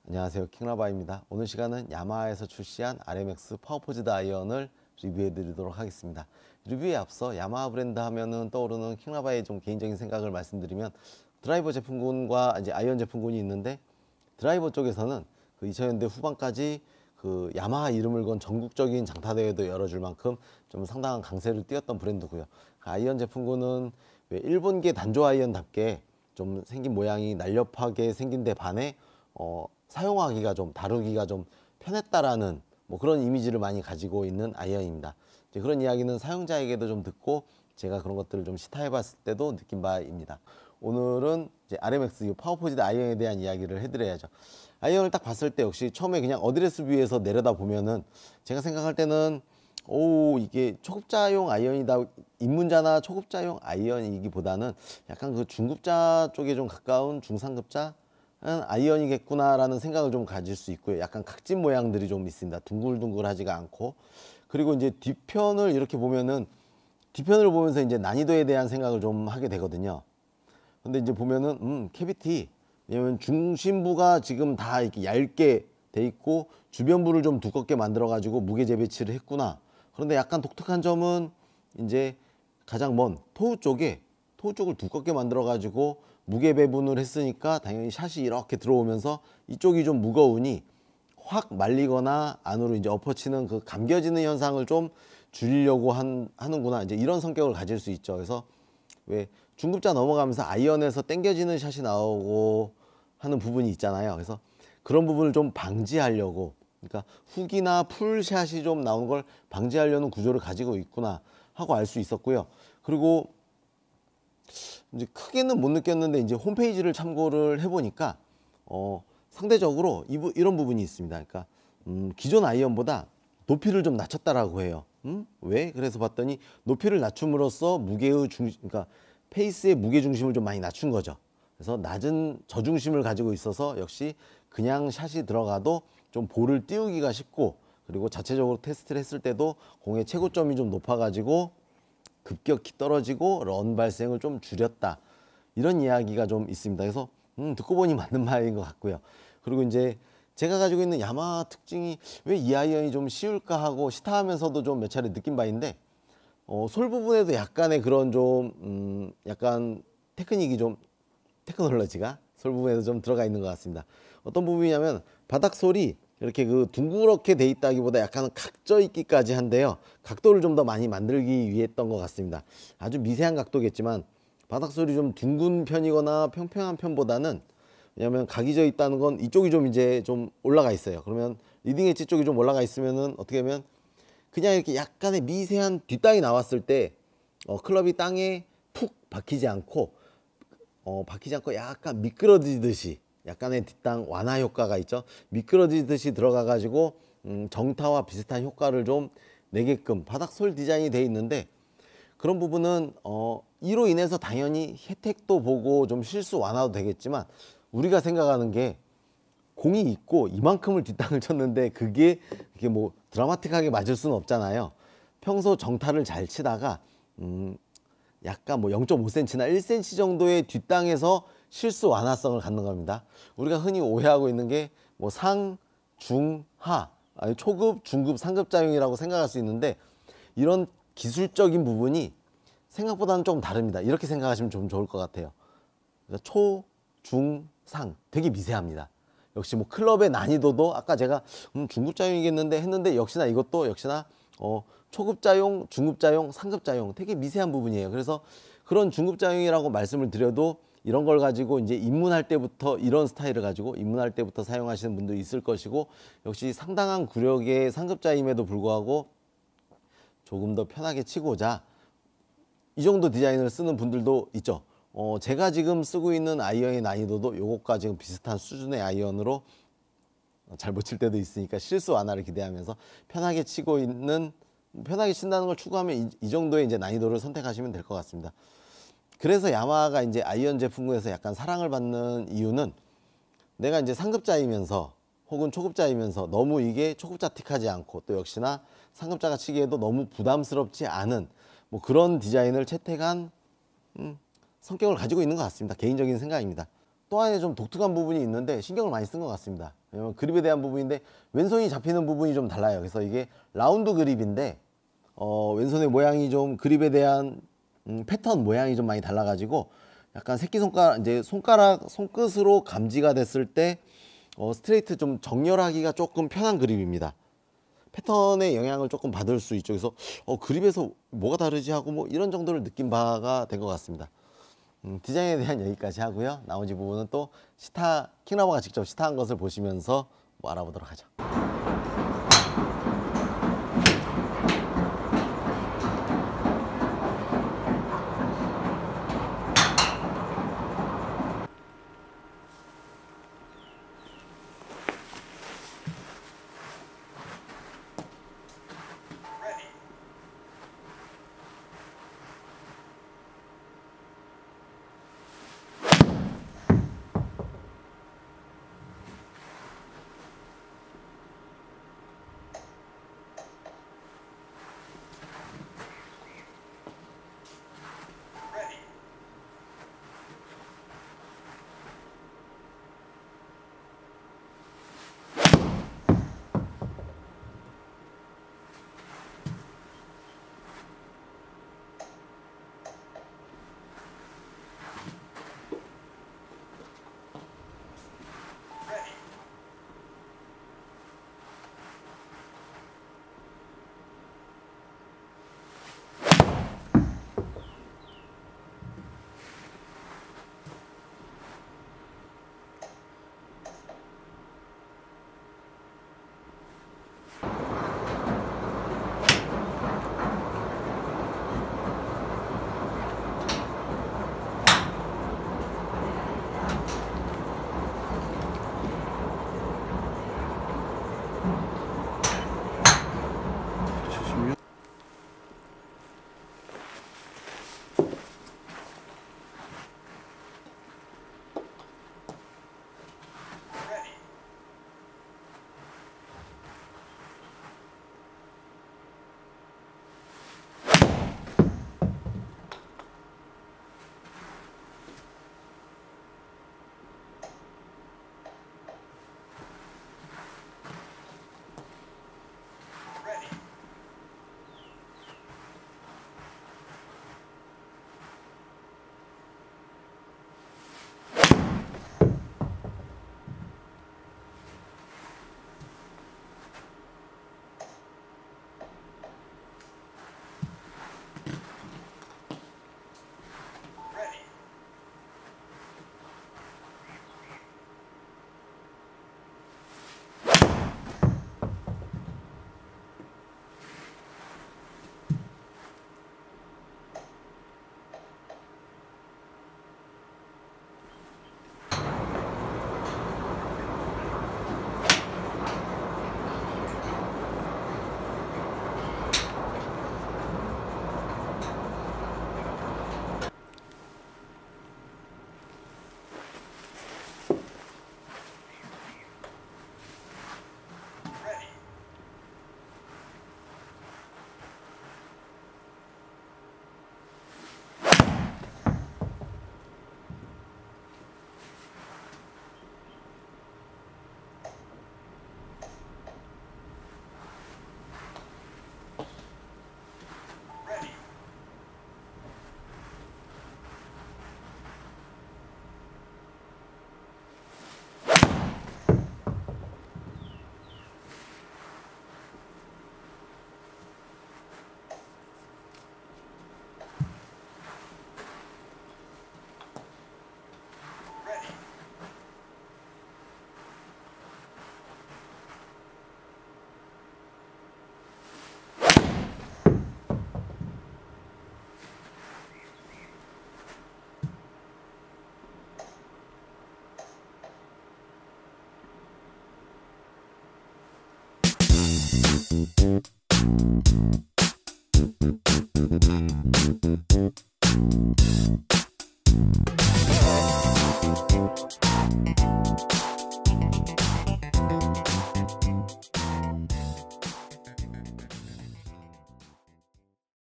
안녕하세요, 킹라바입니다. 오늘 시간은 야마하에서 출시한 RMX 파워포즈드 아이언을 리뷰해 드리도록 하겠습니다. 리뷰에 앞서 야마하 브랜드 하면은 떠오르는 킹라바의 좀 개인적인 생각을 말씀드리면, 드라이버 제품군과 이제 아이언 제품군이 있는데, 드라이버 쪽에서는 그 2000년대 후반까지 그 야마하 이름을 건 전국적인 장타대회도 열어줄 만큼 좀 상당한 강세를 띄었던 브랜드고요. 아이언 제품군은 왜 일본계 단조 아이언답게 좀 생긴 모양이 날렵하게 생긴 데 반해 사용하기가 좀 다루기가 좀 편했다라는 뭐 그런 이미지를 많이 가지고 있는 아이언입니다. 이제 그런 이야기는 사용자에게도 좀 듣고 제가 그런 것들을 좀 시타해 봤을 때도 느낀 바입니다. 오늘은 이제 RMX 파워포즈드 아이언에 대한 이야기를 해드려야죠. 아이언을 딱 봤을 때 역시 처음에 그냥 어드레스 뷰에서 내려다 보면은 제가 생각할 때는 이게 초급자용 아이언이다, 입문자나 초급자용 아이언이기보다는 약간 그 중급자 쪽에 좀 가까운 중상급자 아이언이겠구나 라는 생각을 좀 가질 수 있고요. 약간 각진 모양들이 좀 있습니다. 둥글둥글하지가 않고. 그리고 이제 뒤편을 이렇게 보면은, 뒤편을 보면서 이제 난이도에 대한 생각을 좀 하게 되거든요. 근데 이제 보면은 캐비티, 왜냐면 중심부가 지금 다 이렇게 얇게 돼 있고 주변부를 좀 두껍게 만들어 가지고 무게 재배치를 했구나. 그런데 약간 독특한 점은 이제 가장 먼 토우 쪽을 두껍게 만들어 가지고 무게 배분을 했으니까 당연히 샷이 이렇게 들어오면서 이쪽이 좀 무거우니 확 말리거나 안으로 이제 엎어치는 그 감겨지는 현상을 좀 줄이려고 하는구나, 이제 이런 성격을 가질 수 있죠. 그래서 왜 중급자 넘어가면서 아이언에서 당겨지는 샷이 나오고 하는 부분이 있잖아요. 그래서 그런 부분을 좀 방지하려고, 그러니까 훅이나 풀샷이 좀 나오는 걸 방지하려는 구조를 가지고 있구나 하고 알 수 있었고요. 그리고 이제 크게는 못 느꼈는데 이제 홈페이지를 참고를 해보니까 상대적으로 이런 부분이 있습니다. 그러니까 기존 아이언보다 높이를 좀 낮췄다라고 해요. 왜? 그래서 봤더니 높이를 낮춤으로써 그러니까 페이스의 무게 중심을 좀 많이 낮춘 거죠. 그래서 낮은 저중심을 가지고 있어서 역시 그냥 샷이 들어가도 좀 볼을 띄우기가 쉽고, 그리고 자체적으로 테스트를 했을 때도 공의 최고점이 좀 높아가지고 급격히 떨어지고 런 발생을 좀 줄였다, 이런 이야기가 좀 있습니다. 그래서 듣고 보니 맞는 말인 것 같고요. 그리고 이제 제가 가지고 있는 야마하 특징이 왜 이 아이언이 좀 쉬울까 하고 시타하면서도 좀 몇 차례 느낀 바인데, 솔 부분에도 약간의 그런 좀 약간 테크놀로지가 솔 부분에도 좀 들어가 있는 것 같습니다. 어떤 부분이냐면 바닥 솔이 이렇게 그 둥그렇게 돼 있다기보다 약간 각져 있기까지 한데요, 각도를 좀 더 많이 만들기 위해 했던 것 같습니다. 아주 미세한 각도겠지만 바닥 솔이 좀 둥근 편이거나 평평한 편보다는, 왜냐하면 각이 져 있다는 건 이쪽이 좀 이제 좀 올라가 있어요. 그러면 리딩 엣지 쪽이 좀 올라가 있으면은 어떻게 하면 그냥 이렇게 약간의 미세한 뒷땅이 나왔을 때 클럽이 땅에 푹 박히지 않고 약간 미끄러지듯이, 약간의 뒷땅 완화 효과가 있죠. 미끄러지듯이 들어가 가지고 정타와 비슷한 효과를 좀 내게끔 바닥 솔 디자인이 돼 있는데, 그런 부분은 이로 인해서 당연히 혜택도 보고 좀 실수 완화도 되겠지만, 우리가 생각하는 게 공이 있고 이만큼을 뒷땅을 쳤는데 그게 뭐 드라마틱하게 맞을 수는 없잖아요. 평소 정타를 잘 치다가 약간 뭐 0.5cm나 1cm 정도의 뒷땅에서 실수 완화성을 갖는 겁니다. 우리가 흔히 오해하고 있는 게 뭐 상, 중, 하, 아니 초급, 중급, 상급자용이라고 생각할 수 있는데, 이런 기술적인 부분이 생각보다는 조금 다릅니다. 이렇게 생각하시면 좀 좋을 것 같아요. 그러니까 초, 중, 상 되게 미세합니다. 역시 뭐 클럽의 난이도도 아까 제가 중급자용이겠는데 했는데, 이것도 역시나 초급자용, 중급자용, 상급자용 되게 미세한 부분이에요. 그래서 그런 중급자용이라고 말씀을 드려도 이런 걸 가지고 이제 입문할 때부터, 이런 스타일을 가지고 입문할 때부터 사용하시는 분도 있을 것이고, 역시 상당한 구력의 상급자임에도 불구하고 조금 더 편하게 치고자 이 정도 디자인을 쓰는 분들도 있죠. 제가 지금 쓰고 있는 아이언의 난이도도 요것과 지금 비슷한 수준의 아이언으로 잘 못 칠 때도 있으니까 실수 완화를 기대하면서 편하게 치고 있는 편하게 친다는 걸 추구하면 이 정도의 이제 난이도를 선택하시면 될 것 같습니다. 그래서 야마하가 이제 아이언 제품군에서 약간 사랑을 받는 이유는 내가 이제 상급자이면서 혹은 초급자이면서 너무 이게 초급자 틱하지 않고 또 역시나 상급자가 치기에도 너무 부담스럽지 않은 뭐 그런 디자인을 채택한 성격을 가지고 있는 것 같습니다. 개인적인 생각입니다. 또 하나의 좀 독특한 부분이 있는데 신경을 많이 쓴 것 같습니다. 왜냐면 그립에 대한 부분인데 왼손이 잡히는 부분이 좀 달라요. 그래서 이게 라운드 그립인데 왼손의 모양이 좀 그립에 대한 패턴 모양이 좀 많이 달라가지고 약간 새끼손가락 이제 손끝으로 감지가 됐을 때 스트레이트 좀 정렬하기가 조금 편한 그립입니다. 패턴의 영향을 조금 받을 수 있죠. 그래서 그립에서 뭐가 다르지 하고 뭐 이런 정도를 느낀 바가 된 것 같습니다. 디자인에 대한 여기까지 하고요. 나머지 부분은 또 킹라버가 직접 시타한 것을 보시면서 뭐 알아보도록 하죠.